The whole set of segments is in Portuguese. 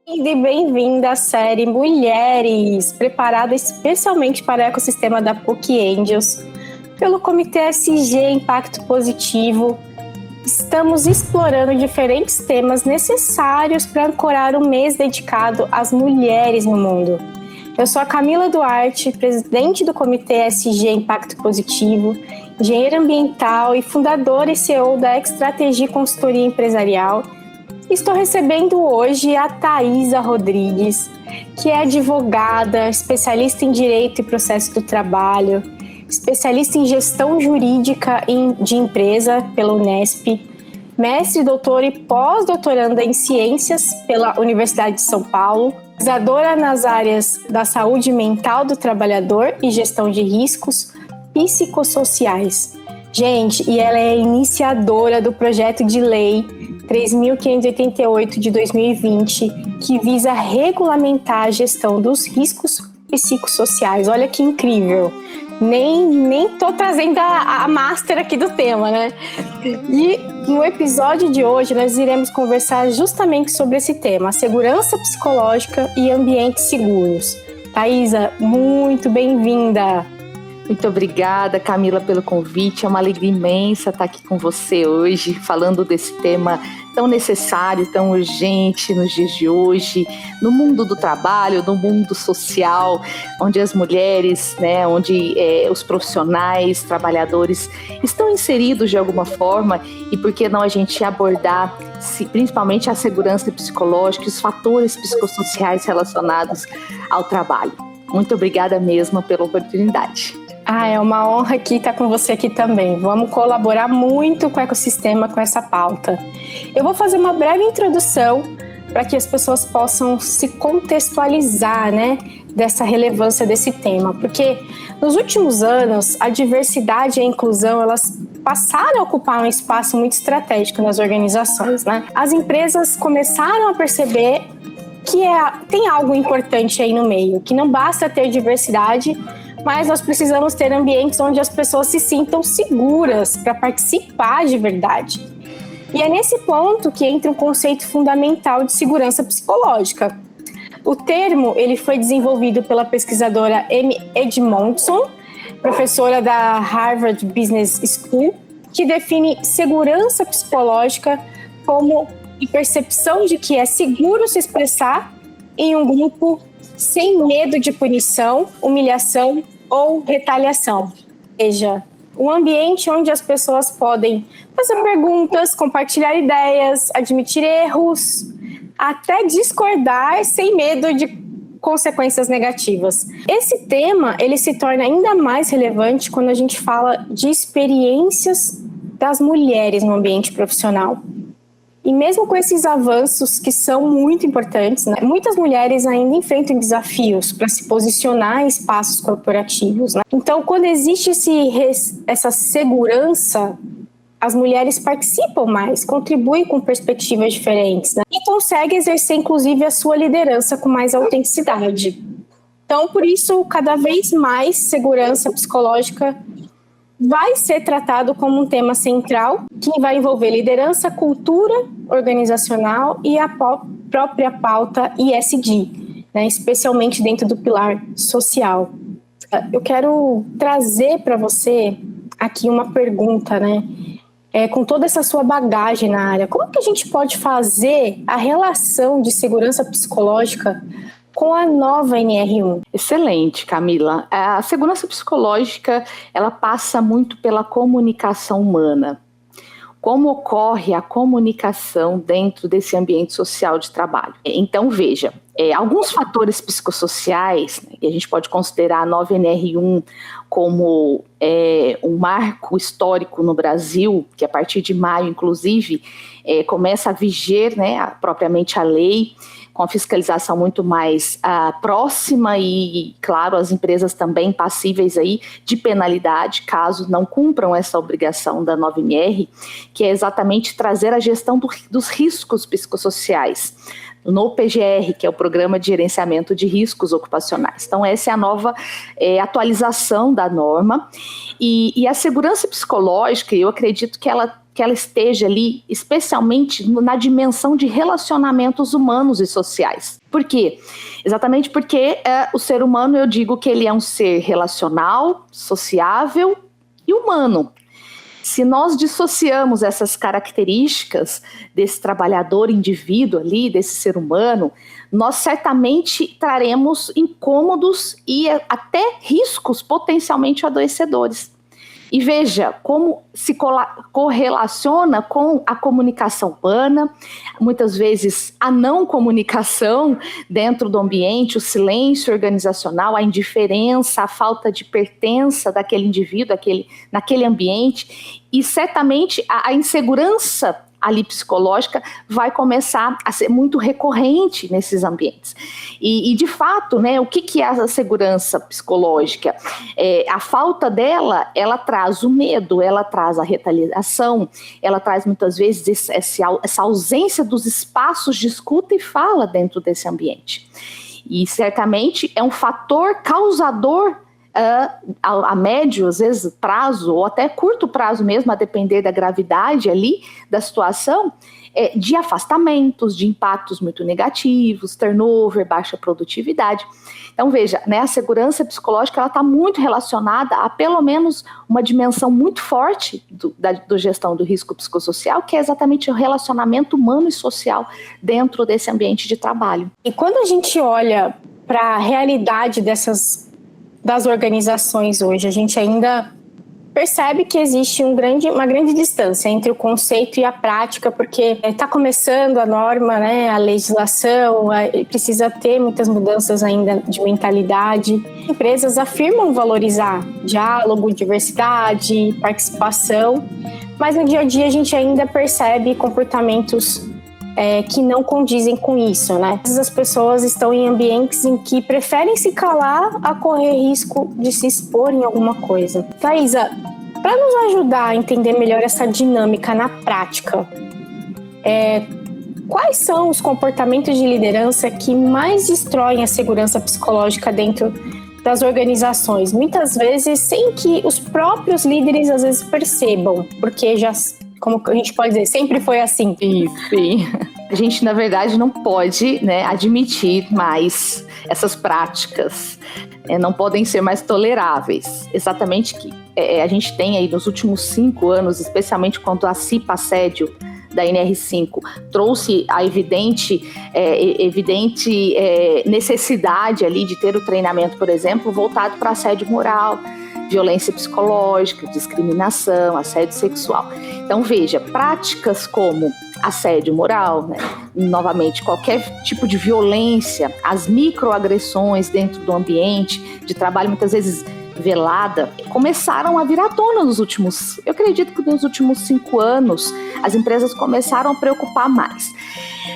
E bem-vinda à série Mulheres, preparada especialmente para o ecossistema da PUC Angels, pelo Comitê SG Impacto Positivo. Estamos explorando diferentes temas necessários para ancorar o mês dedicado às mulheres no mundo. Eu sou a Camila Duarte, presidente do Comitê SG Impacto Positivo, engenheira ambiental e fundadora e CEO da Extrategia Consultoria Empresarial. Estou recebendo hoje a Thaisa Rodrigues, que é advogada, especialista em Direito e Processo do Trabalho, especialista em Gestão Jurídica de Empresa pela Unesp, mestre, doutora e pós-doutoranda em Ciências pela Universidade de São Paulo, pesquisadora nas áreas da saúde mental do trabalhador e gestão de riscos psicossociais. Gente, e ela é iniciadora do projeto de lei 3.588 de 2020, que visa regulamentar a gestão dos riscos psicossociais. Olha que incrível! Nem tô trazendo a master aqui do tema, né? E no episódio de hoje nós iremos conversar justamente sobre esse tema, segurança psicológica e ambientes seguros. Thaisa, muito bem-vinda! Muito obrigada, Camila, pelo convite. É uma alegria imensa estar aqui com você hoje, falando desse tema tão necessário, tão urgente nos dias de hoje, no mundo do trabalho, no mundo social, onde as mulheres, onde os profissionais, trabalhadores estão inseridos de alguma forma, e por que não a gente abordar principalmente a segurança psicológica e os fatores psicossociais relacionados ao trabalho. Muito obrigada mesmo pela oportunidade. É uma honra estar com você aqui também. Vamos colaborar muito com o ecossistema, com essa pauta. Eu vou fazer uma breve introdução para que as pessoas possam se contextualizar, dessa relevância desse tema. Porque nos últimos anos, a diversidade e a inclusão, elas passaram a ocupar um espaço muito estratégico nas organizações, As empresas começaram a perceber que tem algo importante aí no meio, que não basta ter diversidade, mas nós precisamos ter ambientes onde as pessoas se sintam seguras para participar de verdade. E é nesse ponto que entra um conceito fundamental de segurança psicológica. O termo ele foi desenvolvido pela pesquisadora Amy Edmondson, professora da Harvard Business School, que define segurança psicológica como a percepção de que é seguro se expressar em um grupo sem medo de punição, humilhação ou retaliação. Ou seja, um ambiente onde as pessoas podem fazer perguntas, compartilhar ideias, admitir erros, até discordar sem medo de consequências negativas. Esse tema ele se torna ainda mais relevante quando a gente fala de experiências das mulheres no ambiente profissional. E mesmo com esses avanços que são muito importantes, muitas mulheres ainda enfrentam desafios para se posicionar em espaços corporativos. Então, quando existe essa segurança, as mulheres participam mais, contribuem com perspectivas diferentes, e conseguem exercer, inclusive, a sua liderança com mais autenticidade. Então, por isso, cada vez mais segurança psicológica vai ser tratado como um tema central que vai envolver liderança, cultura organizacional e a própria pauta ESG, especialmente dentro do pilar social. Eu quero trazer para você aqui uma pergunta, com toda essa sua bagagem na área, como que a gente pode fazer a relação de segurança psicológica com a nova NR1? Excelente, Camila. A segurança psicológica, ela passa muito pela comunicação humana. Como ocorre a comunicação dentro desse ambiente social de trabalho? Então, veja, alguns fatores psicossociais, que a gente pode considerar a nova NR1 como um marco histórico no Brasil, que a partir de maio, inclusive, começa a viger, propriamente a lei, com a fiscalização muito mais próxima e, claro, as empresas também passíveis aí de penalidade, caso não cumpram essa obrigação da 9NR, que é exatamente trazer a gestão dos riscos psicossociais no PGR, que é o Programa de Gerenciamento de Riscos Ocupacionais. Então, essa é a nova atualização da norma. E a segurança psicológica, eu acredito que ela que ela esteja ali, especialmente na dimensão de relacionamentos humanos e sociais. Por quê? Exatamente porque o ser humano, eu digo que ele é um ser relacional, sociável e humano. Se nós dissociamos essas características desse trabalhador indivíduo ali, desse ser humano, nós certamente traremos incômodos e até riscos potencialmente adoecedores. E veja como se correlaciona com a comunicação humana, muitas vezes a não comunicação dentro do ambiente, o silêncio organizacional, a indiferença, a falta de pertença daquele indivíduo naquele ambiente, e certamente a insegurança ali psicológica vai começar a ser muito recorrente nesses ambientes. E de fato, né, o que é a segurança psicológica? A falta dela, ela traz o medo, ela traz a retaliação, ela traz muitas vezes essa ausência dos espaços de escuta e fala dentro desse ambiente. E certamente é um fator causador a médio, às vezes, prazo, ou até curto prazo mesmo, a depender da gravidade ali da situação, de afastamentos, de impactos muito negativos, turnover, baixa produtividade. Então, veja, né, a segurança psicológica ela está muito relacionada a pelo menos uma dimensão muito forte da gestão do risco psicossocial, que é exatamente o relacionamento humano e social dentro desse ambiente de trabalho. E quando a gente olha para a realidade das organizações hoje, a gente ainda percebe que existe uma grande distância entre o conceito e a prática, porque está começando a norma, né, a legislação, precisa ter muitas mudanças ainda de mentalidade. Empresas afirmam valorizar diálogo, diversidade, participação, mas no dia a dia a gente ainda percebe comportamentos que não condizem com isso, né? As pessoas estão em ambientes em que preferem se calar a correr risco de se expor em alguma coisa. Thaisa, para nos ajudar a entender melhor essa dinâmica na prática, quais são os comportamentos de liderança que mais destroem a segurança psicológica dentro das organizações? Muitas vezes sem que os próprios líderes às vezes percebam, porque já, como a gente pode dizer, sempre foi assim. Sim. A gente, na verdade, não pode, né, admitir mais essas práticas. Não podem ser mais toleráveis. Exatamente que a gente tem aí nos últimos 5 anos, especialmente quando a CIPA Assédio da NR5 trouxe a evidente necessidade ali de ter o treinamento, por exemplo, voltado para assédio moral, violência psicológica, discriminação, assédio sexual. Então, veja, práticas como assédio moral, né? Novamente, qualquer tipo de violência, as microagressões dentro do ambiente de trabalho, muitas vezes velada, começaram a vir à tona eu acredito que nos últimos 5 anos, as empresas começaram a preocupar mais.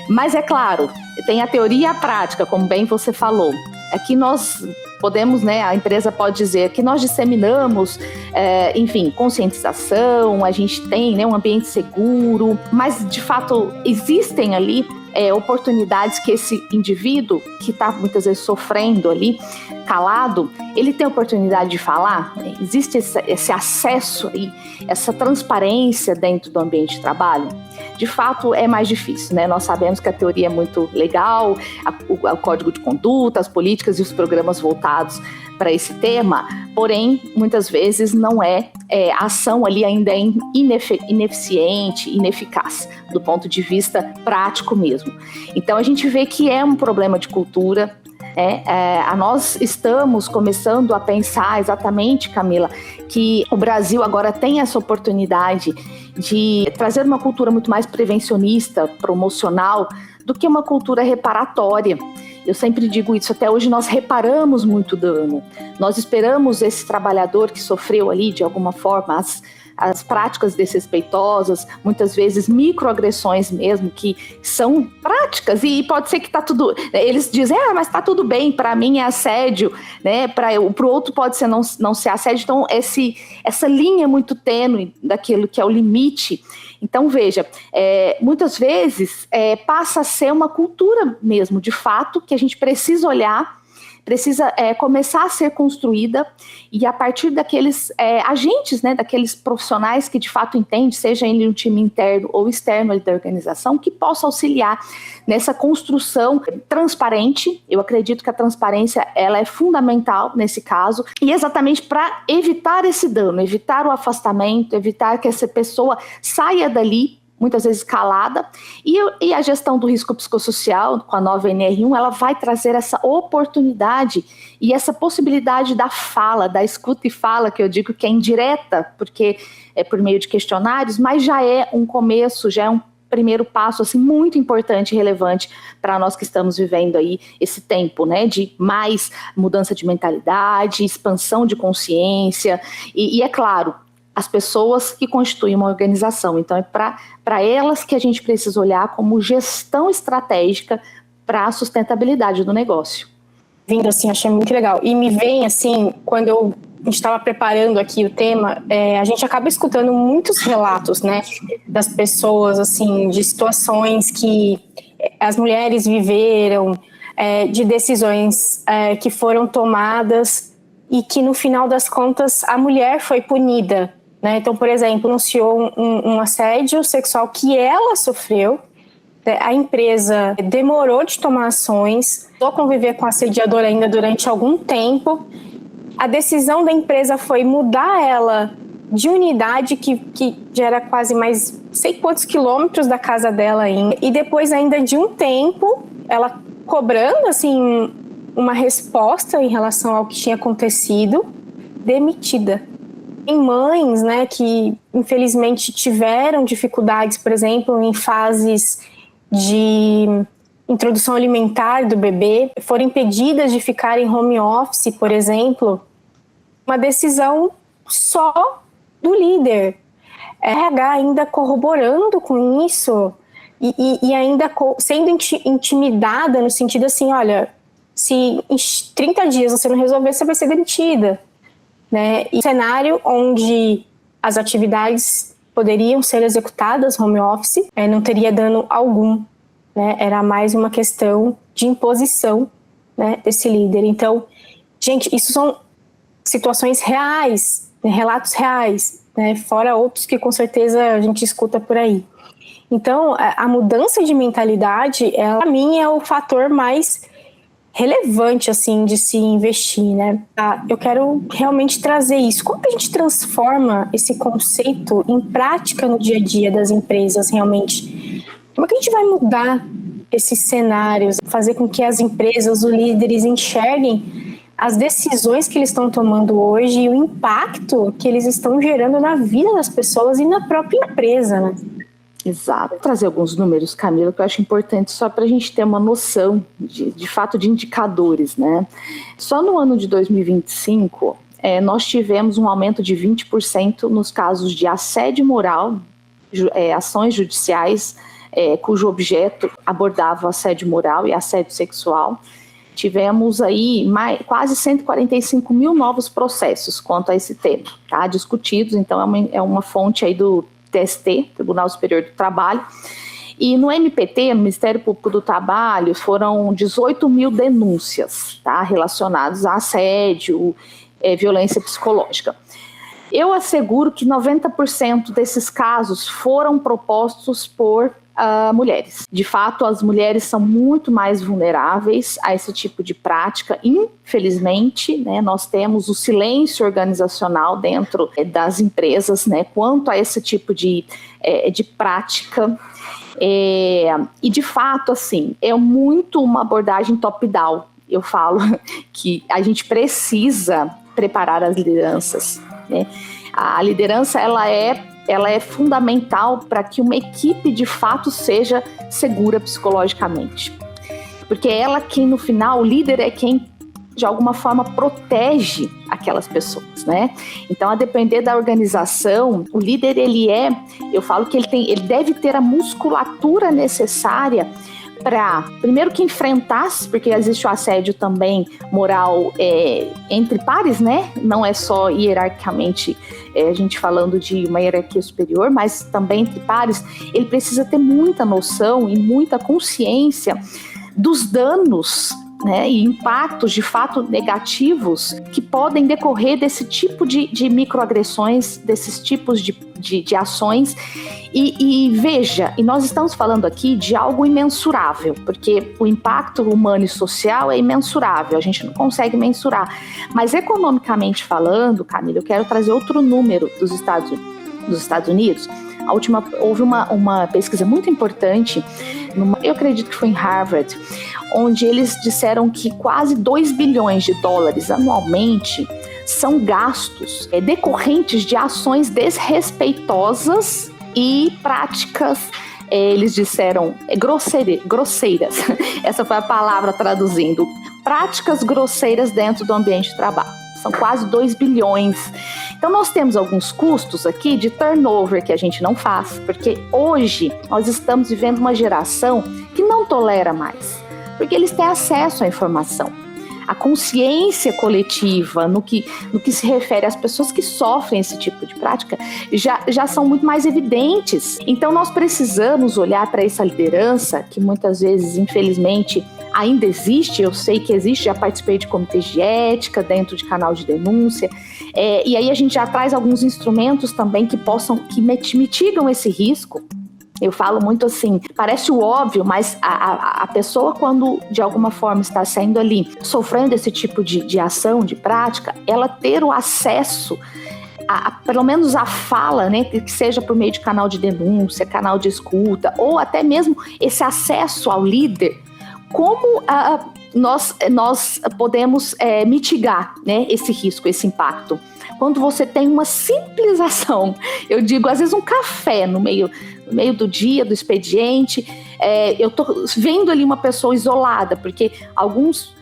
Mas é claro, tem a teoria e a prática, como bem você falou. Aqui nós podemos, né, a empresa pode dizer que nós disseminamos, enfim, conscientização, a gente tem, né, um ambiente seguro, mas de fato existem ali oportunidades que esse indivíduo que está muitas vezes sofrendo ali, calado, ele tem a oportunidade de falar, né? Existe esse acesso aí, essa transparência dentro do ambiente de trabalho. De fato, é mais difícil, né? Nós sabemos que a teoria é muito legal, o código de conduta, as políticas e os programas voltados para esse tema, porém, muitas vezes não a ação ali ainda é ineficiente, ineficaz, do ponto de vista prático mesmo. Então, a gente vê que é um problema de cultura. Nós estamos começando a pensar exatamente, Camila, que o Brasil agora tem essa oportunidade de trazer uma cultura muito mais prevencionista, promocional, do que uma cultura reparatória. Eu sempre digo isso, até hoje nós reparamos muito dano. Nós esperamos esse trabalhador que sofreu ali, de alguma forma, as práticas desrespeitosas, muitas vezes microagressões mesmo, que são práticas, e pode ser que tá tudo... Eles dizem, mas tá tudo bem, para mim é assédio, né? Para o outro pode ser não ser assédio. Então, essa linha é muito tênue daquilo que é o limite. Então, veja, muitas vezes passa a ser uma cultura mesmo, de fato, que a gente precisa olhar precisa começar a ser construída, e a partir daqueles agentes, né, daqueles profissionais que de fato entendem, seja ele um time interno ou externo ali da organização, que possa auxiliar nessa construção transparente. Eu acredito que a transparência ela é fundamental nesse caso, e exatamente para evitar esse dano, evitar o afastamento, evitar que essa pessoa saia dali muitas vezes calada, e a gestão do risco psicossocial, com a nova NR1, ela vai trazer essa oportunidade e essa possibilidade da fala, da escuta e fala, que eu digo que é indireta, porque é por meio de questionários, mas já é um começo, já é um primeiro passo assim, muito importante e relevante para nós que estamos vivendo aí esse tempo, né, de mais mudança de mentalidade, expansão de consciência, e é claro, as pessoas que constituem uma organização. Então, é para elas que a gente precisa olhar como gestão estratégica para a sustentabilidade do negócio. Vindo assim, achei muito legal. E me vem assim, quando a gente estava preparando aqui o tema, a gente acaba escutando muitos relatos, né, das pessoas, assim, de situações que as mulheres viveram, de decisões que foram tomadas e que, no final das contas, a mulher foi punida. Né? Então, por exemplo, anunciou um assédio sexual que ela sofreu, a empresa demorou de tomar ações, vou conviver com a assediadora ainda durante algum tempo, a decisão da empresa foi mudar ela de unidade que já era quase mais sei quantos quilômetros da casa dela ainda, e depois ainda de um tempo, ela cobrando assim uma resposta em relação ao que tinha acontecido, demitida. Tem mães, né, que infelizmente tiveram dificuldades, por exemplo, em fases de introdução alimentar do bebê, foram impedidas de ficar em home office, por exemplo, uma decisão só do líder. RH ainda corroborando com isso e ainda sendo intimidada no sentido assim, olha, se em 30 dias você não resolver, você vai ser demitida. Né? E um cenário onde as atividades poderiam ser executadas home office, não teria dano algum, né? Era mais uma questão de imposição, né, desse líder. Então, gente, isso são situações reais, né, relatos reais, né, fora outros que com certeza a gente escuta por aí. Então, a mudança de mentalidade, para mim, é o fator mais relevante, assim, de se investir, né? Eu quero realmente trazer isso. Como que a gente transforma esse conceito em prática no dia a dia das empresas, realmente? Como é que a gente vai mudar esses cenários, fazer com que as empresas, os líderes enxerguem as decisões que eles estão tomando hoje e o impacto que eles estão gerando na vida das pessoas e na própria empresa, né? Exato. Vou trazer alguns números, Camila, que eu acho importante só para a gente ter uma noção de fato de indicadores, né? Só no ano de 2025, nós tivemos um aumento de 20% nos casos de assédio moral, ações judiciais cujo objeto abordava assédio moral e assédio sexual. Tivemos aí quase 145 mil novos processos quanto a esse tema, tá? Discutidos, então é uma fonte aí do TST, Tribunal Superior do Trabalho, e no MPT, no Ministério Público do Trabalho, foram 18 mil denúncias, tá, relacionadas a assédio, violência psicológica. Eu asseguro que 90% desses casos foram propostos por mulheres. De fato, as mulheres são muito mais vulneráveis a esse tipo de prática. Infelizmente, né, nós temos o silêncio organizacional dentro das empresas, né, quanto a esse tipo de prática. E, de fato, assim, é muito uma abordagem top-down. Eu falo que a gente precisa preparar as lideranças, né? A liderança, ela é fundamental para que uma equipe de fato seja segura psicologicamente. Porque é ela quem, no final, o líder é quem, de alguma forma, protege aquelas pessoas, né? Então, a depender da organização, o líder, eu falo que ele deve ter a musculatura necessária para, primeiro, que enfrentasse, porque existe o assédio também moral entre pares, né? Não é só hierarquicamente a gente falando de uma hierarquia superior, mas também entre pares. Ele precisa ter muita noção e muita consciência dos danos, né, e impactos de fato negativos que podem decorrer desse tipo de microagressões, desses tipos de ações. E veja, e nós estamos falando aqui de algo imensurável, porque o impacto humano e social é imensurável, a gente não consegue mensurar. Mas economicamente falando, Camila, eu quero trazer outro número dos Estados Unidos. Houve uma pesquisa muito importante, eu acredito que foi em Harvard, onde eles disseram que quase 2 bilhões de dólares anualmente são gastos decorrentes de ações desrespeitosas e práticas, eles disseram, grosseiras. Essa foi a palavra traduzindo. Práticas grosseiras dentro do ambiente de trabalho. São quase 2 bilhões. Então nós temos alguns custos aqui de turnover que a gente não faz, porque hoje nós estamos vivendo uma geração que não tolera mais, porque eles têm acesso à informação. A consciência coletiva no que se refere às pessoas que sofrem esse tipo de prática já são muito mais evidentes. Então nós precisamos olhar para essa liderança que muitas vezes, infelizmente, ainda existe. Eu sei que existe, já participei de comitês de ética dentro de canal de denúncia, e aí a gente já traz alguns instrumentos também que mitigam esse risco. Eu falo muito assim, parece o óbvio, mas a pessoa, quando de alguma forma está saindo ali, sofrendo esse tipo de ação, de prática, ela ter o acesso pelo menos a fala, né, que seja por meio de canal de denúncia, canal de escuta, ou até mesmo esse acesso ao líder, como nós podemos mitigar, né, esse risco, esse impacto. Quando você tem uma simples ação, eu digo, às vezes um café no meio do dia, do expediente, eu estou vendo ali uma pessoa isolada, porque alguns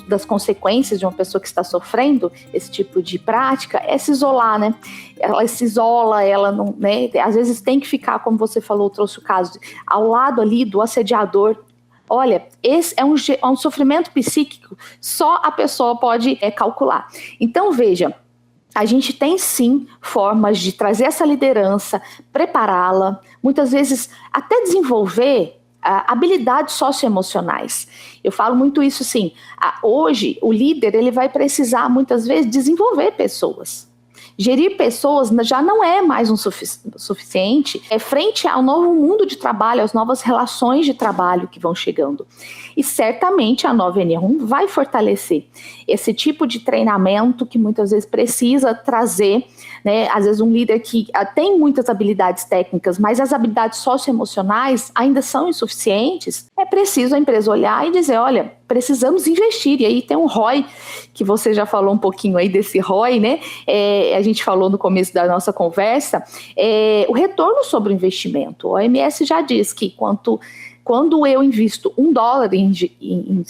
das consequências de uma pessoa que está sofrendo esse tipo de prática é se isolar, né? Ela se isola, ela não, né? Às vezes tem que ficar, como você falou, trouxe o caso, ao lado ali do assediador. Olha, esse é um sofrimento psíquico, só a pessoa pode calcular. Então, veja, a gente tem sim formas de trazer essa liderança, prepará-la, muitas vezes até desenvolver habilidades socioemocionais. Eu falo muito isso sim. Hoje, o líder ele vai precisar muitas vezes desenvolver pessoas. Gerir pessoas já não é mais suficiente frente ao novo mundo de trabalho, às novas relações de trabalho que vão chegando. E certamente a nova N1 vai fortalecer esse tipo de treinamento que muitas vezes precisa trazer, né? Às vezes um líder que tem muitas habilidades técnicas, mas as habilidades socioemocionais ainda são insuficientes. É preciso a empresa olhar e dizer, olha, precisamos investir. E aí tem um ROI, que você já falou um pouquinho aí desse ROI, né? A gente falou no começo da nossa conversa, o retorno sobre o investimento. O OMS já diz que quando eu invisto $1 em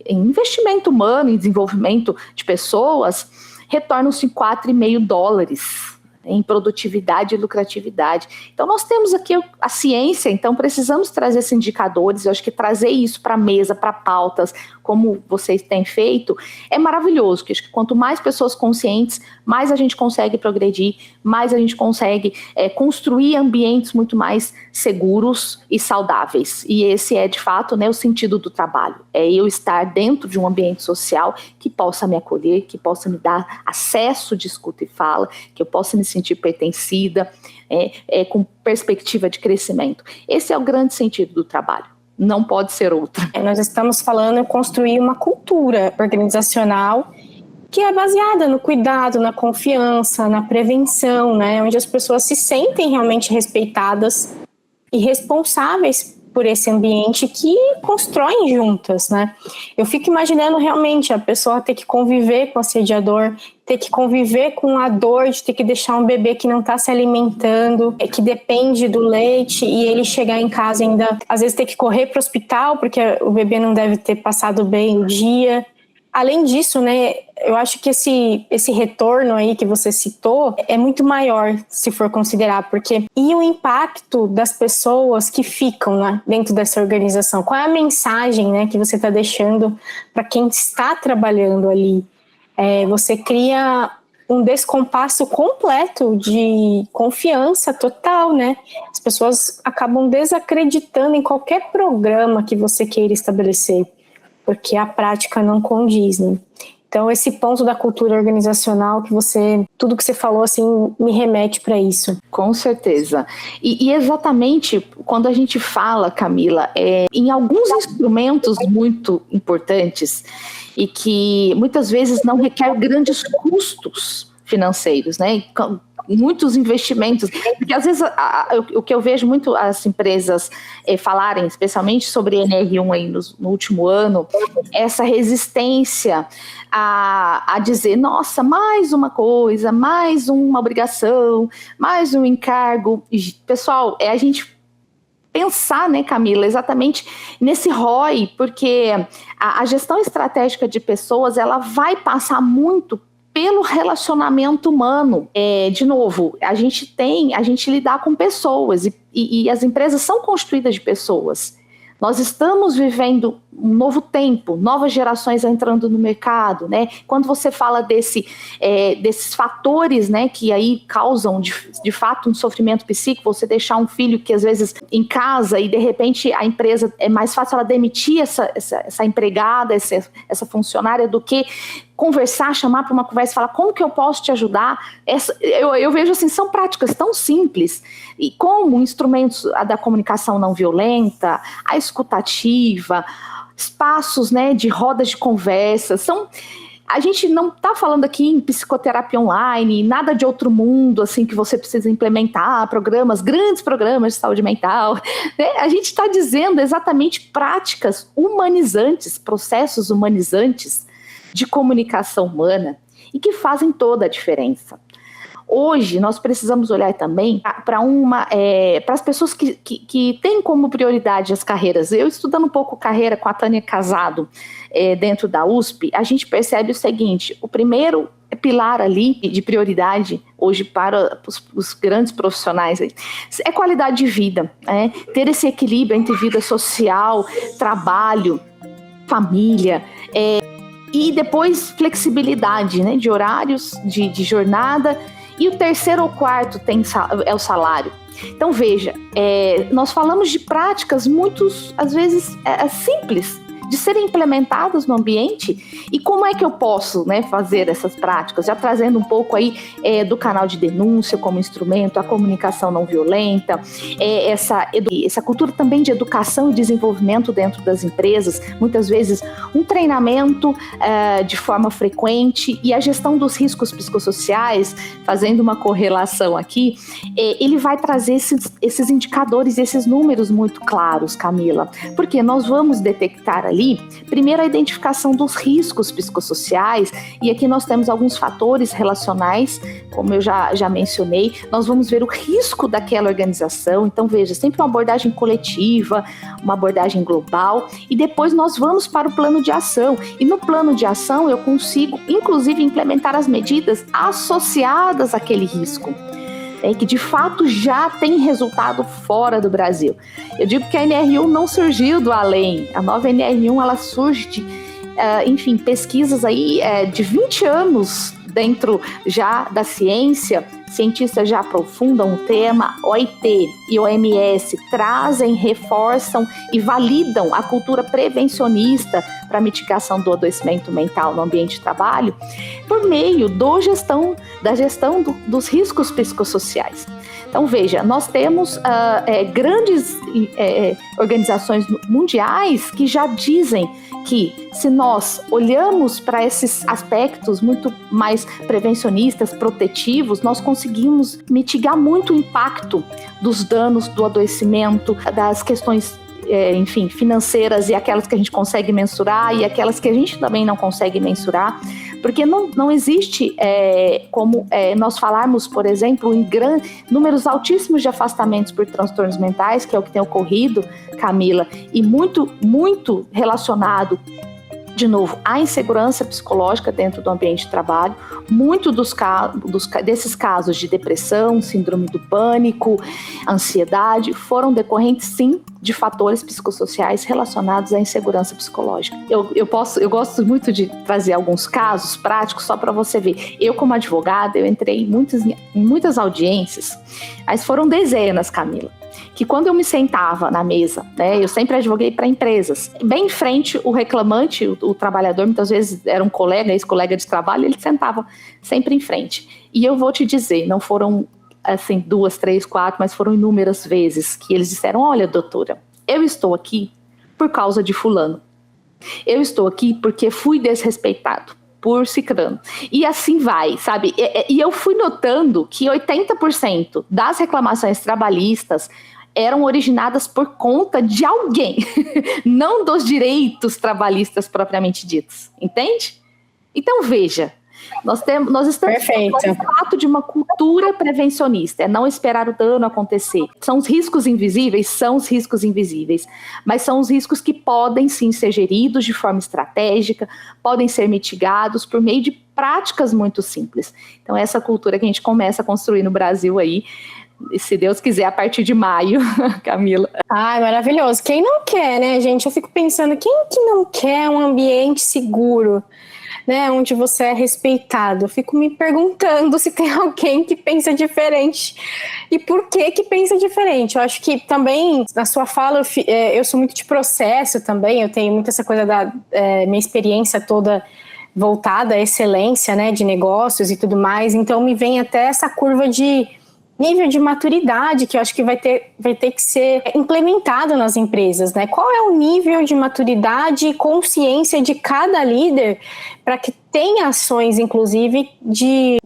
investimento humano, em desenvolvimento de pessoas, retornam-se $4,5 em produtividade e lucratividade. Então nós temos aqui a ciência, então precisamos trazer esses indicadores. Eu acho que trazer isso para a mesa, para pautas, como vocês têm feito, é maravilhoso, porque acho que quanto mais pessoas conscientes, mais a gente consegue progredir, mais a gente consegue construir ambientes muito mais seguros e saudáveis. E esse é, de fato, né, o sentido do trabalho. É eu estar dentro de um ambiente social que possa me acolher, que possa me dar acesso de escuta e fala, que eu possa me sentir pertencida, com perspectiva de crescimento. Esse é o grande sentido do trabalho. Não pode ser outro. Nós estamos falando em construir uma cultura organizacional que é baseada no cuidado, na confiança, na prevenção, né? Onde as pessoas se sentem realmente respeitadas e responsáveis por esse ambiente que constroem juntas, né? Eu fico imaginando realmente a pessoa ter que conviver com o assediador, ter que conviver com a dor de ter que deixar um bebê que não está se alimentando, que depende do leite, e ele chegar em casa ainda, às vezes ter que correr para o hospital porque o bebê não deve ter passado bem o dia. Além disso, né, eu acho que esse retorno aí que você citou é muito maior, se for considerar, porque e o impacto das pessoas que ficam, né, dentro dessa organização? Qual é a mensagem, né, que você está deixando para quem está trabalhando ali? Você cria um descompasso completo de confiança total, né? As pessoas acabam desacreditando em qualquer programa que você queira estabelecer. porque a prática não condiz, né? Então, esse ponto da cultura organizacional tudo que você falou, assim, me remete para isso. Com certeza. E exatamente quando a gente fala, Camila, em alguns instrumentos muito importantes e que muitas vezes não requer grandes custos financeiros, né? Muitos investimentos, porque às vezes o que eu vejo muito as empresas falarem, especialmente sobre NR1 aí no último ano, essa resistência a dizer, nossa, mais uma coisa, mais uma obrigação, mais um encargo. Pessoal, a gente pensar, né, Camila, exatamente nesse ROI, porque a gestão estratégica de pessoas, ela vai passar muito pelo relacionamento humano. De novo, a gente lidar com pessoas e as empresas são constituídas de pessoas. Nós estamos vivendo um novo tempo, novas gerações entrando no mercado, né? Quando você fala desses fatores, né, que aí causam de fato um sofrimento psíquico, você deixar um filho que às vezes em casa e de repente a empresa, é mais fácil ela demitir essa empregada, essa funcionária, do que conversar, chamar para uma conversa e falar como que eu posso te ajudar. Eu vejo assim, são práticas tão simples, e como instrumentos da comunicação não violenta, a escutativa, espaços, né, de rodas de conversa, a gente não está falando aqui em psicoterapia online, nada de outro mundo, assim, que você precisa implementar grandes programas de saúde mental, né? A gente está dizendo exatamente práticas humanizantes, processos humanizantes de comunicação humana e que fazem toda a diferença. Hoje, nós precisamos olhar também para as pessoas que têm como prioridade as carreiras. Eu, estudando um pouco carreira com a Tânia Casado, dentro da USP, a gente percebe o seguinte: o primeiro pilar ali de prioridade hoje para os grandes profissionais é qualidade de vida, ter esse equilíbrio entre vida social, trabalho, família, e depois flexibilidade, né, de horários, de jornada. E o terceiro ou quarto é o salário. Então, veja, nós falamos de práticas muito, às vezes, simples, de serem implementadas no ambiente. E como é que eu posso, né, fazer essas práticas? Já trazendo um pouco aí do canal de denúncia como instrumento, a comunicação não violenta, essa cultura também de educação e desenvolvimento dentro das empresas, muitas vezes um treinamento de forma frequente, e a gestão dos riscos psicossociais, fazendo uma correlação aqui, ele vai trazer esses indicadores, esses números muito claros, Camila, porque nós vamos detectar ali, primeiro, a identificação dos riscos psicossociais, e aqui nós temos alguns fatores relacionais, como eu já mencionei. Nós vamos ver o risco daquela organização. Então, veja, sempre uma abordagem coletiva, uma abordagem global, e depois nós vamos para o plano de ação. E no plano de ação eu consigo, inclusive, implementar as medidas associadas àquele risco, que de fato já tem resultado fora do Brasil. Eu digo que a NR1 não surgiu do além. A nova NR1, ela surge de, pesquisas aí de 20 anos dentro já da ciência. Cientistas já aprofundam o tema, OIT e OMS trazem, reforçam e validam a cultura prevencionista para a mitigação do adoecimento mental no ambiente de trabalho por meio da gestão dos riscos psicossociais. Então, veja, nós temos grandes organizações mundiais que já dizem que, se nós olhamos para esses aspectos muito mais prevencionistas, protetivos, nós conseguimos mitigar muito o impacto dos danos do adoecimento, das questões financeiras, e aquelas que a gente consegue mensurar e aquelas que a gente também não consegue mensurar, porque não existe como nós falarmos, por exemplo, em números altíssimos de afastamentos por transtornos mentais, que é o que tem ocorrido, Camila, e muito, muito relacionado, de novo, à insegurança psicológica dentro do ambiente de trabalho. Muito desses casos de depressão, síndrome do pânico, ansiedade, foram decorrentes, sim, de fatores psicossociais relacionados à insegurança psicológica. Eu gosto muito de trazer alguns casos práticos só para você ver. Eu, como advogada, eu entrei em muitas audiências, mas foram dezenas, Camila. que quando eu me sentava na mesa, né, eu sempre advoguei para empresas, bem em frente o reclamante, o trabalhador, muitas vezes era um colega, ex-colega de trabalho, ele sentava sempre em frente. E eu vou te dizer, não foram assim 2, 3, 4, mas foram inúmeras vezes que eles disseram: olha, doutora, eu estou aqui por causa de fulano. Eu estou aqui porque fui desrespeitado por ciclano. E assim vai, sabe? E eu fui notando que 80% das reclamações trabalhistas eram originadas por conta de alguém, não dos direitos trabalhistas propriamente ditos, entende? Então veja, nós estamos no fato de uma cultura prevencionista, é não esperar o dano acontecer. São os riscos invisíveis? São os riscos invisíveis, mas são os riscos que podem sim ser geridos de forma estratégica, podem ser mitigados por meio de práticas muito simples. Então essa cultura que a gente começa a construir no Brasil aí, e se Deus quiser, a partir de maio, Camila. Ai, maravilhoso. Quem não quer, né, gente? Eu fico pensando, quem que não quer um ambiente seguro, né, onde você é respeitado? Eu fico me perguntando se tem alguém que pensa diferente e por que pensa diferente. Eu acho que também, na sua fala, eu sou muito de processo também, eu tenho muito essa coisa da minha experiência toda voltada à excelência, né, de negócios e tudo mais, então me vem até essa curva de nível de maturidade que eu acho que vai ter que ser implementado nas empresas, né? Qual é o nível de maturidade e consciência de cada líder para que tenha ações, inclusive,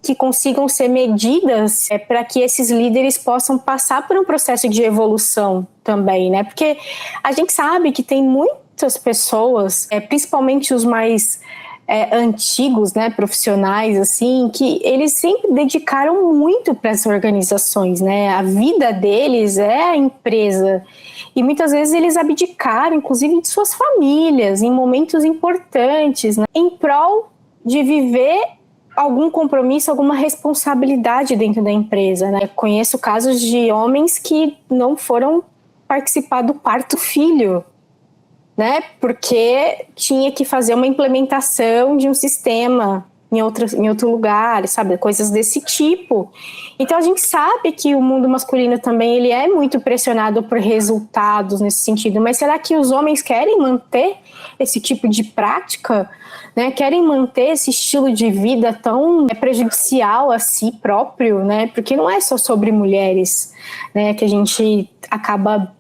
que consigam ser medidas para que esses líderes possam passar por um processo de evolução também, né? Porque a gente sabe que tem muitas pessoas, principalmente os mais antigos, né, profissionais, assim, que eles sempre dedicaram muito para as organizações, né? A vida deles é a empresa. E muitas vezes eles abdicaram, inclusive, de suas famílias, em momentos importantes, né, em prol de viver algum compromisso, alguma responsabilidade dentro da empresa, né? Eu conheço casos de homens que não foram participar do parto do filho, né? Porque tinha que fazer uma implementação de um sistema em outro lugar, sabe? Coisas desse tipo. Então a gente sabe que o mundo masculino também ele é muito pressionado por resultados nesse sentido, mas será que os homens querem manter esse tipo de prática, né? Querem manter esse estilo de vida tão prejudicial a si próprio, né? Porque não é só sobre mulheres, né, que a gente acaba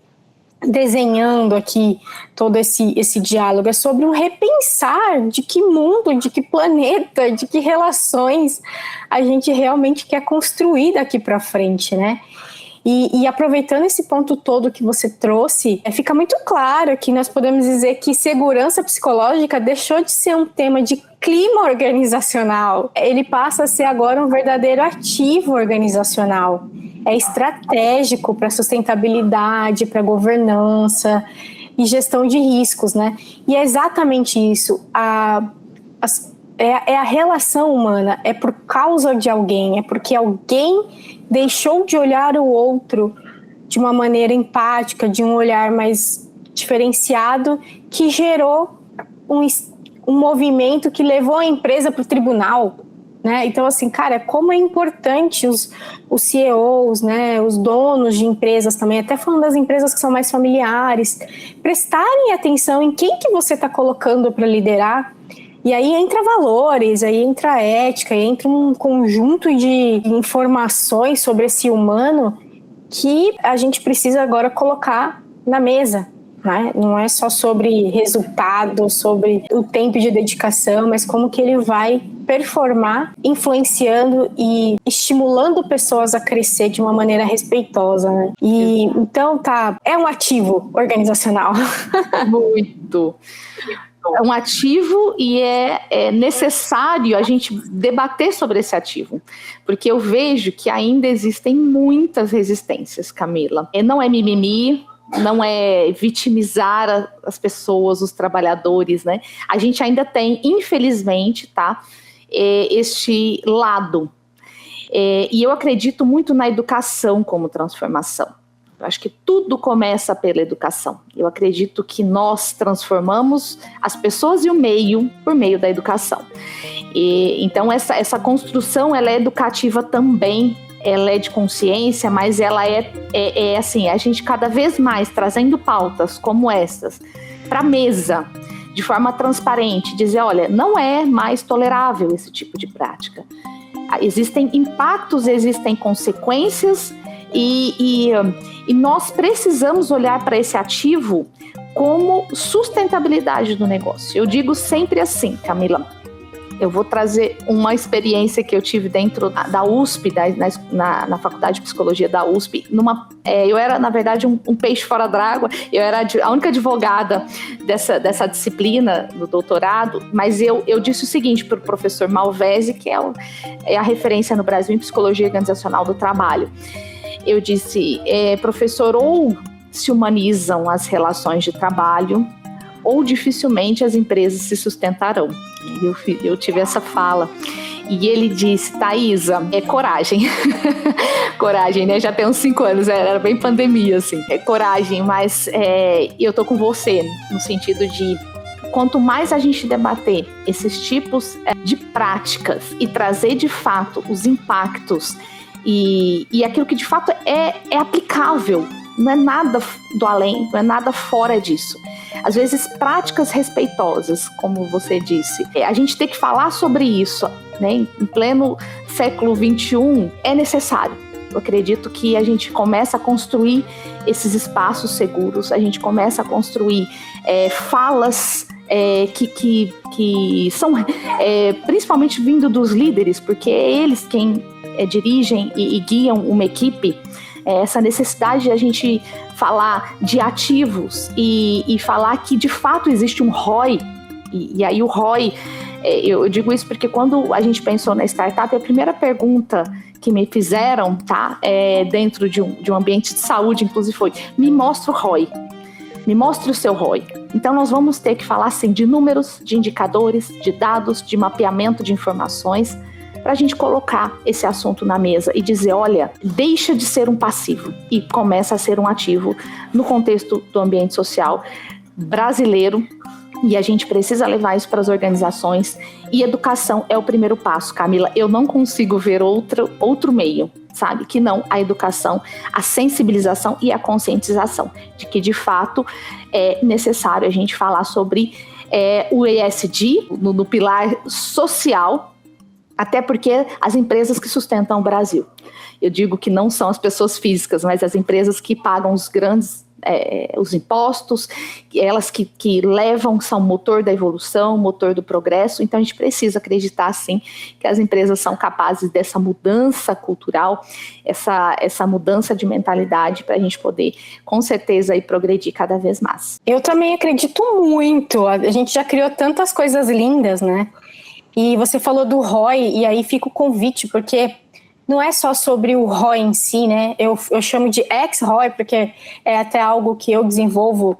desenhando aqui todo esse diálogo, é sobre um repensar de que mundo, de que planeta, de que relações a gente realmente quer construir daqui para frente, né? E aproveitando esse ponto todo que você trouxe, fica muito claro que nós podemos dizer que segurança psicológica deixou de ser um tema de clima organizacional. Ele passa a ser agora um verdadeiro ativo organizacional. É estratégico para sustentabilidade, para governança e gestão de riscos, né? E é exatamente isso. É a relação humana, é por causa de alguém, é porque alguém deixou de olhar o outro de uma maneira empática, de um olhar mais diferenciado, que gerou um movimento que levou a empresa para o tribunal, né? Então, assim, cara, como é importante os CEOs, né, os donos de empresas também, até falando das empresas que são mais familiares, prestarem atenção em quem que você está colocando para liderar. E aí entra valores, aí entra ética, aí entra um conjunto de informações sobre esse humano que a gente precisa agora colocar na mesa, né? Não é só sobre resultado, sobre o tempo de dedicação, mas como que ele vai performar, influenciando e estimulando pessoas a crescer de uma maneira respeitosa, né? E então é um ativo organizacional. Muito. É um ativo e é necessário a gente debater sobre esse ativo, porque eu vejo que ainda existem muitas resistências, Camila. Não é mimimi, não é vitimizar as pessoas, os trabalhadores, né? A gente ainda tem, infelizmente, tá, este lado. E eu acredito muito na educação como transformação. Eu acho que tudo começa pela educação. Eu acredito que nós transformamos as pessoas e o meio por meio da educação. Então essa construção ela é educativa também ela é de consciência, mas ela é assim, a gente cada vez mais trazendo pautas como essas para a mesa, de forma transparente, dizer, olha, não é mais tolerável esse tipo de prática. Existem impactos, existem consequências e nós precisamos olhar para esse ativo como sustentabilidade do negócio. Eu digo sempre assim, Camila, eu vou trazer uma experiência que eu tive dentro da USP, na Faculdade de Psicologia da USP. Eu era, na verdade, um peixe fora d'água. Eu era a única advogada dessa disciplina no doutorado, mas eu disse o seguinte para o professor Malvese, que é a referência no Brasil em Psicologia Organizacional do Trabalho. Eu disse, professor, ou se humanizam as relações de trabalho, ou dificilmente as empresas se sustentarão. Eu tive essa fala. E ele disse, Thaisa, é coragem. Coragem, né? Já tem uns 5 anos, era bem pandemia, assim. É coragem, mas eu tô com você, no sentido de quanto mais a gente debater esses tipos de práticas e trazer de fato os impactos e aquilo que de fato é aplicável, não é nada do além, não é nada fora disso. Às vezes, práticas respeitosas, como você disse, a gente tem que falar sobre isso, né? Em pleno século XXI, é necessário. Eu acredito que a gente começa a construir esses espaços seguros, a gente começa a construir falas que são principalmente vindo dos líderes, porque é eles quem dirigem e guiam uma equipe. Essa necessidade de a gente falar de ativos e falar que de fato existe um ROI, e aí o ROI, eu digo isso porque quando a gente pensou na startup, a primeira pergunta que me fizeram, tá, dentro de um ambiente de saúde, inclusive, foi: me mostra o ROI, me mostre o seu ROI. Então nós vamos ter que falar assim, de números, de indicadores, de dados, de mapeamento de informações, para a gente colocar esse assunto na mesa e dizer, olha, deixa de ser um passivo e começa a ser um ativo no contexto do ambiente social brasileiro, e a gente precisa levar isso para as organizações, e educação é o primeiro passo, Camila. Eu não consigo ver outro meio, sabe, que não a educação, a sensibilização e a conscientização de que de fato é necessário a gente falar sobre o ESG no pilar social, até porque as empresas que sustentam o Brasil, eu digo que não são as pessoas físicas, mas as empresas que pagam os grandes os impostos, elas que levam, são motor da evolução, motor do progresso. Então a gente precisa acreditar sim que as empresas são capazes dessa mudança cultural, essa mudança de mentalidade, para a gente poder com certeza ir progredir cada vez mais. Eu também acredito muito, a gente já criou tantas coisas lindas, né? E você falou do ROI, e aí fica o convite, porque não é só sobre o ROI em si, né? Eu chamo de ex-ROI, porque é até algo que eu desenvolvo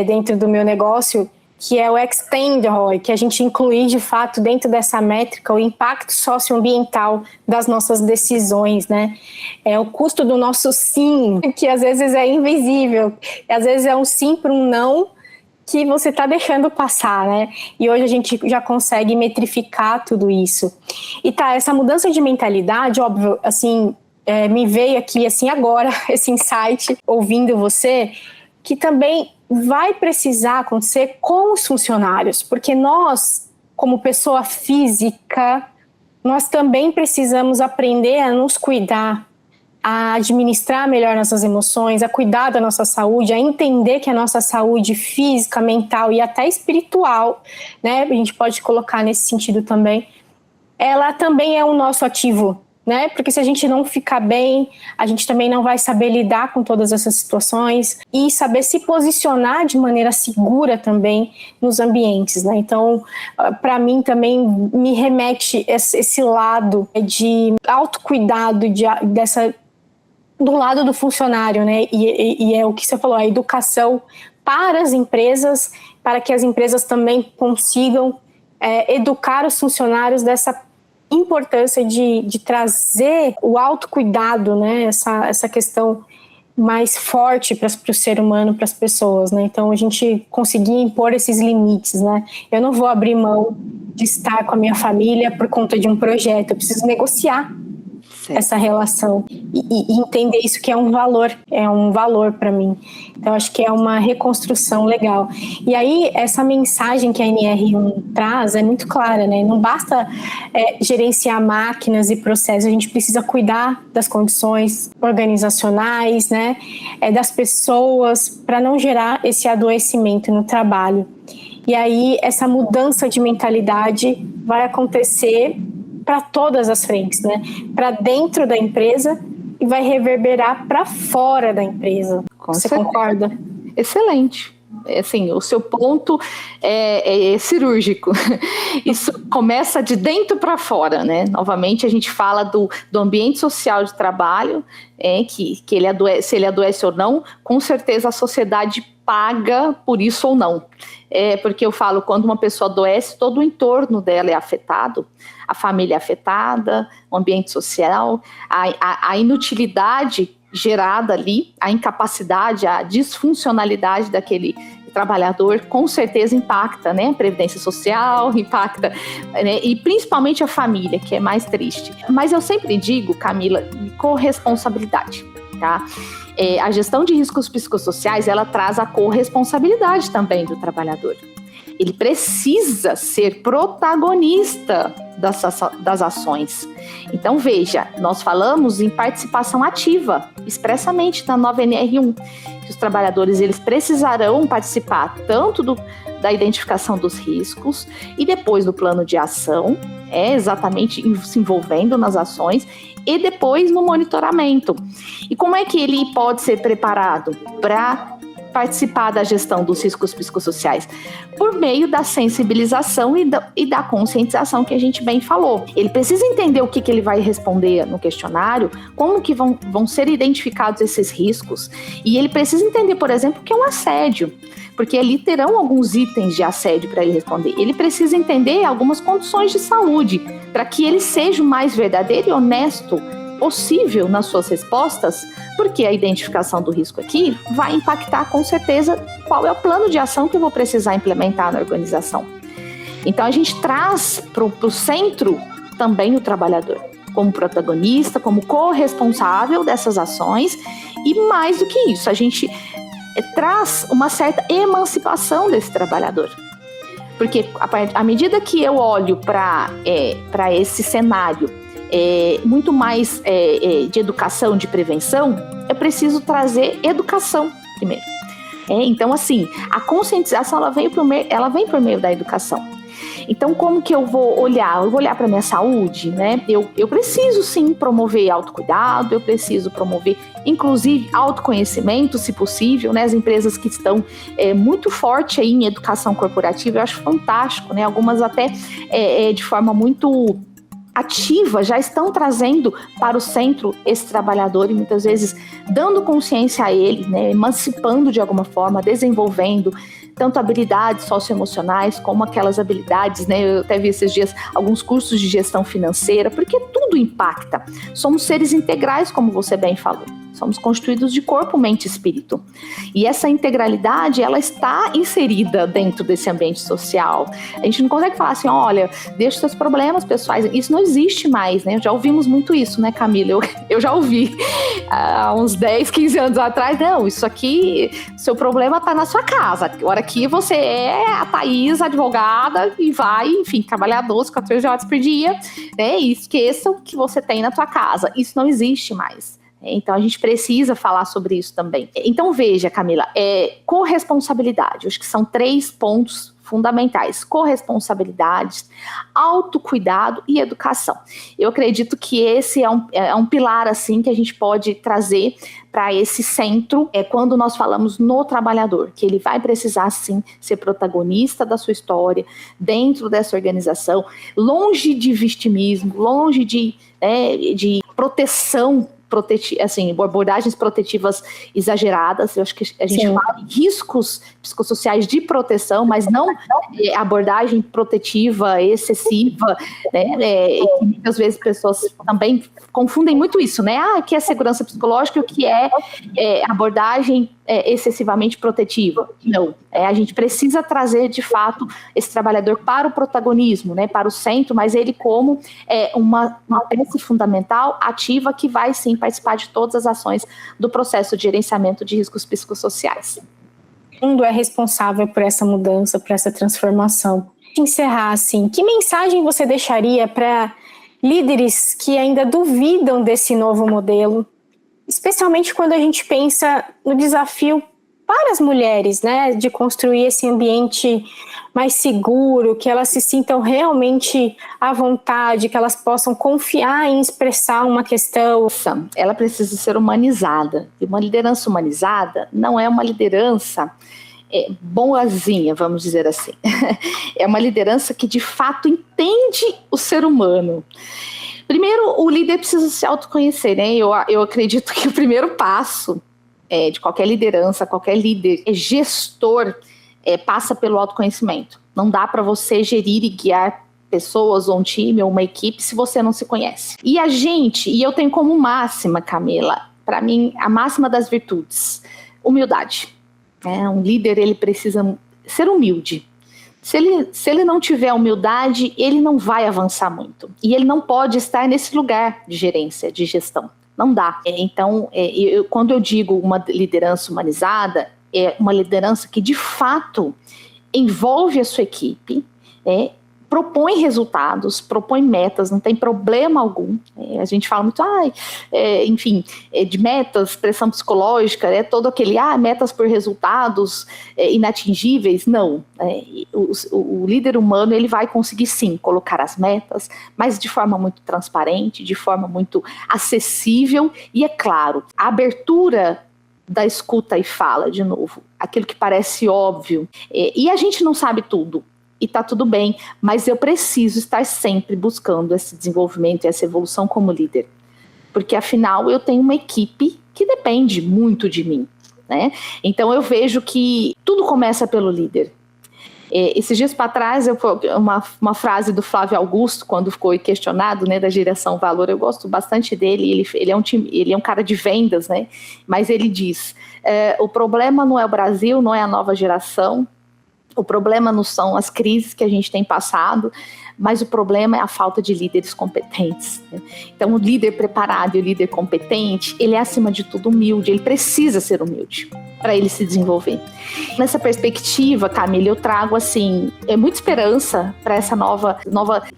dentro do meu negócio, que é o Extend ROI, que a gente inclui de fato dentro dessa métrica o impacto socioambiental das nossas decisões, né? É o custo do nosso sim, que às vezes é invisível, às vezes é um sim para um não, que você está deixando passar, né? E hoje a gente já consegue metrificar tudo isso. E tá, essa mudança de mentalidade, óbvio, assim, me veio aqui, assim, agora, esse insight, ouvindo você, que também vai precisar acontecer com os funcionários, porque nós, como pessoa física, nós também precisamos aprender a nos cuidar, a administrar melhor nossas emoções, a cuidar da nossa saúde, a entender que a nossa saúde física, mental e até espiritual, né, a gente pode colocar nesse sentido também, ela também é o nosso ativo, né, porque se a gente não ficar bem, a gente também não vai saber lidar com todas essas situações e saber se posicionar de maneira segura também nos ambientes, né. Então, para mim também me remete esse lado de autocuidado, do lado do funcionário, né? E é o que você falou, a educação para as empresas, para que as empresas também consigam educar os funcionários dessa importância de trazer o autocuidado, né? Essa questão mais forte para o ser humano, para as pessoas, né? Então a gente conseguir impor esses limites, né? Eu não vou abrir mão de estar com a minha família por conta de um projeto, eu preciso negociar. essa relação e entender isso que é um valor para mim. Então, acho que é uma reconstrução legal. E aí, essa mensagem que a NR1 traz é muito clara, né? Não basta gerenciar máquinas e processos, a gente precisa cuidar das condições organizacionais, né? Das pessoas, para não gerar esse adoecimento no trabalho. E aí, essa mudança de mentalidade vai acontecer para todas as frentes, né? Para dentro da empresa e vai reverberar para fora da empresa. Você concorda? Excelente. Assim, o seu ponto é cirúrgico. Isso começa de dentro para fora, né? Novamente, a gente fala do ambiente social de trabalho, que ele adoece, se ele adoece ou não, com certeza a sociedade paga por isso ou não. Porque eu falo, quando uma pessoa adoece, todo o entorno dela é afetado, a família é afetada, o ambiente social, a inutilidade gerada ali, a incapacidade, a disfuncionalidade daquele trabalhador, com certeza impacta, né? A previdência social, impacta, né? E principalmente a família, que é mais triste. Mas eu sempre digo, Camila, corresponsabilidade, tá? A gestão de riscos psicossociais, ela traz a corresponsabilidade também do trabalhador. Ele precisa ser protagonista das ações. Então, veja, nós falamos em participação ativa, expressamente na nova NR1, que os trabalhadores eles precisarão participar tanto da identificação dos riscos e depois do plano de ação, exatamente se envolvendo nas ações, e depois no monitoramento. E como é que ele pode ser preparado para participar da gestão dos riscos psicossociais? Por meio da sensibilização e da conscientização que a gente bem falou. Ele precisa entender o que ele vai responder no questionário, como que vão ser identificados esses riscos, e ele precisa entender, por exemplo, o que é um assédio, porque ali terão alguns itens de assédio para ele responder. Ele precisa entender algumas condições de saúde, para que ele seja o mais verdadeiro e honesto possível nas suas respostas, porque a identificação do risco aqui vai impactar com certeza qual é o plano de ação que eu vou precisar implementar na organização. Então a gente traz para o centro também o trabalhador, como protagonista, como corresponsável dessas ações, e mais do que isso, a gente traz uma certa emancipação desse trabalhador. Porque à medida que eu olho para esse cenário muito mais de educação, de prevenção, eu preciso trazer educação primeiro. Então, assim, a conscientização ela vem por meio da educação. Então, como que eu vou olhar? Eu vou olhar para a minha saúde, né? Eu preciso, sim, promover autocuidado, eu preciso promover, inclusive, autoconhecimento, se possível, né? As empresas que estão muito forte aí em educação corporativa, eu acho fantástico, né? Algumas até de forma muito ativa, já estão trazendo para o centro esse trabalhador e muitas vezes dando consciência a ele, né, emancipando de alguma forma, desenvolvendo tanto habilidades socioemocionais como aquelas habilidades, né, eu até vi esses dias alguns cursos de gestão financeira, porque tudo impacta. Somos seres integrais, como você bem falou. Somos constituídos de corpo, mente e espírito. E essa integralidade, ela está inserida dentro desse ambiente social. A gente não consegue falar assim, olha, deixa os seus problemas pessoais. Isso não existe mais, né? Já ouvimos muito isso, né, Camila? Eu já ouvi há uns 10, 15 anos atrás. Não, isso aqui, seu problema está na sua casa. Agora aqui você é a Thaís, advogada, e vai, enfim, trabalhar 12, 14 horas por dia, né? E esqueça o que você tem na tua casa. Isso não existe mais. Então, a gente precisa falar sobre isso também. Então, veja, Camila, corresponsabilidade. Acho que são 3 pontos fundamentais. Corresponsabilidade, autocuidado e educação. Eu acredito que esse é um pilar, assim, que a gente pode trazer para esse centro, quando nós falamos no trabalhador, que ele vai precisar, sim, ser protagonista da sua história, dentro dessa organização, longe de vitimismo, longe de proteção, assim, abordagens protetivas exageradas. Eu acho que a gente fala em riscos psicossociais de proteção, mas não abordagem protetiva excessiva, né? E muitas vezes pessoas também confundem muito isso, né? Que é segurança psicológica e o que é abordagem excessivamente protetiva. Não. A gente precisa trazer, de fato, esse trabalhador para o protagonismo, né, para o centro, mas ele como uma peça fundamental, ativa, que vai, sim, participar de todas as ações do processo de gerenciamento de riscos psicossociais. O mundo é responsável por essa mudança, por essa transformação. Para encerrar, assim, que mensagem você deixaria para líderes que ainda duvidam desse novo modelo, especialmente quando a gente pensa no desafio para as mulheres, né, de construir esse ambiente mais seguro, que elas se sintam realmente à vontade, que elas possam confiar em expressar uma questão? Ela precisa ser humanizada, e uma liderança humanizada não é uma liderança boazinha, vamos dizer assim. É uma liderança que de fato entende o ser humano. Primeiro, o líder precisa se autoconhecer, né? Eu acredito que o primeiro passo de qualquer liderança, qualquer líder, gestor, passa pelo autoconhecimento. Não dá para você gerir e guiar pessoas, ou um time, ou uma equipe, se você não se conhece. E eu tenho como máxima, Camila, para mim, a máxima das virtudes, humildade. Um líder, ele precisa ser humilde. Se ele não tiver humildade, ele não vai avançar muito. E ele não pode estar nesse lugar de gerência, de gestão. Não dá. Então, quando eu digo uma liderança humanizada, é uma liderança que, de fato, envolve a sua equipe, propõe resultados, propõe metas, não tem problema algum. A gente fala muito, de metas, pressão psicológica, todo aquele, metas por resultados inatingíveis. Não. O líder humano, ele vai conseguir, sim, colocar as metas, mas de forma muito transparente, de forma muito acessível, e, é claro, a abertura da escuta e fala, de novo, aquilo que parece óbvio. E a gente não sabe tudo. E tá tudo bem, mas eu preciso estar sempre buscando esse desenvolvimento e essa evolução como líder. Porque, afinal, eu tenho uma equipe que depende muito de mim, né? Então, eu vejo que tudo começa pelo líder. Esses dias para trás, uma frase do Flávio Augusto, quando foi questionado, né, da geração valor, eu gosto bastante dele, ele é um cara de vendas, né? Mas ele diz, o problema não é o Brasil, não é a nova geração, o problema não são as crises que a gente tem passado, mas o problema é a falta de líderes competentes. Então, o líder preparado e o líder competente, ele é, acima de tudo, humilde, ele precisa ser humilde para ele se desenvolver. Nessa perspectiva, Camila, eu trago, assim, muita esperança para essa nova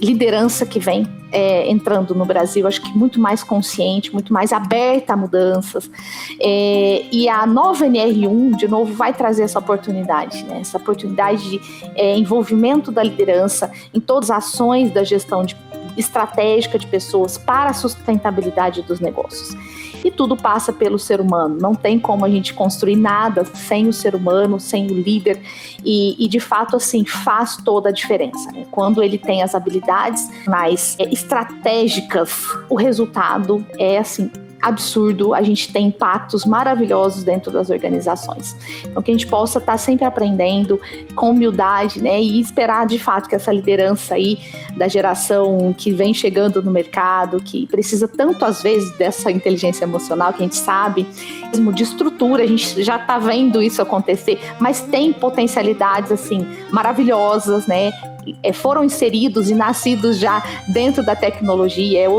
liderança que vem entrando no Brasil, acho que muito mais consciente, muito mais aberta a mudanças, e a nova NR1, de novo, vai trazer essa oportunidade, né? Essa oportunidade de envolvimento da liderança em todas as ações da gestão estratégica de pessoas para a sustentabilidade dos negócios. E tudo passa pelo ser humano. Não tem como a gente construir nada sem o ser humano, sem o líder. E de fato, assim, faz toda a diferença, né? Quando ele tem as habilidades mais estratégicas, o resultado é, assim, absurdo. A gente tem impactos maravilhosos dentro das organizações. Então, que a gente possa estar sempre aprendendo com humildade, né, e esperar de fato que essa liderança aí da geração que vem chegando no mercado, que precisa tanto às vezes dessa inteligência emocional, que a gente sabe, mesmo de estrutura, a gente já está vendo isso acontecer, mas tem potencialidades assim maravilhosas, né? Foram inseridos e nascidos já dentro da tecnologia.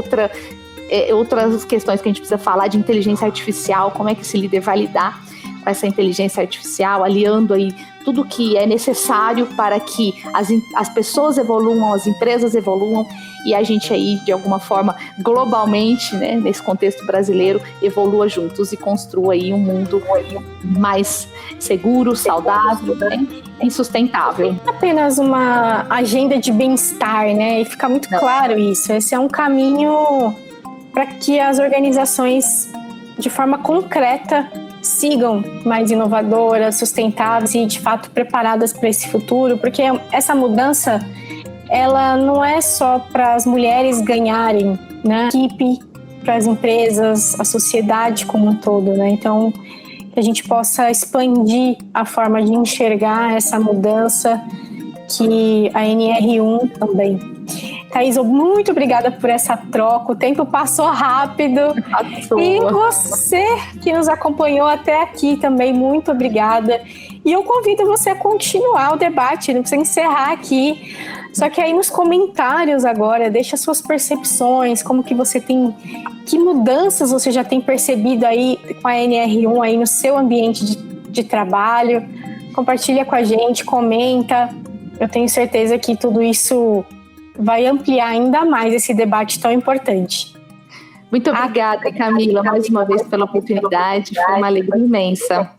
Outras questões que a gente precisa falar de inteligência artificial, como é que esse líder vai lidar com essa inteligência artificial, aliando aí tudo que é necessário para que as pessoas evoluam, as empresas evoluam, e a gente aí, de alguma forma, globalmente, né, nesse contexto brasileiro, evolua juntos e construa aí um mundo mais seguro, saudável, né, e sustentável. Não é apenas uma agenda de bem-estar, né, e fica muito claro isso. Esse é um caminho para que as organizações, de forma concreta, sigam mais inovadoras, sustentáveis e, de fato, preparadas para esse futuro, porque essa mudança, ela não é só para as mulheres ganharem, né? A equipe, para as empresas, a sociedade como um todo, né? Então, que a gente possa expandir a forma de enxergar essa mudança, que a NR1 também. Thaís, muito obrigada por essa troca, o tempo passou rápido. E você que nos acompanhou até aqui também, muito obrigada. E eu convido você a continuar o debate, não precisa encerrar aqui. Só que aí nos comentários agora, deixa suas percepções, como que você tem, que mudanças você já tem percebido aí com a NR1 aí no seu ambiente de trabalho. Compartilha com a gente, comenta. Eu tenho certeza que tudo isso vai ampliar ainda mais esse debate tão importante. Muito obrigada, Camila, mais uma vez pela oportunidade. Foi uma alegria imensa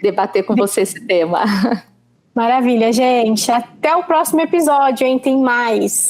debater com você esse tema. Maravilha, gente. Até o próximo episódio, hein? Tem mais.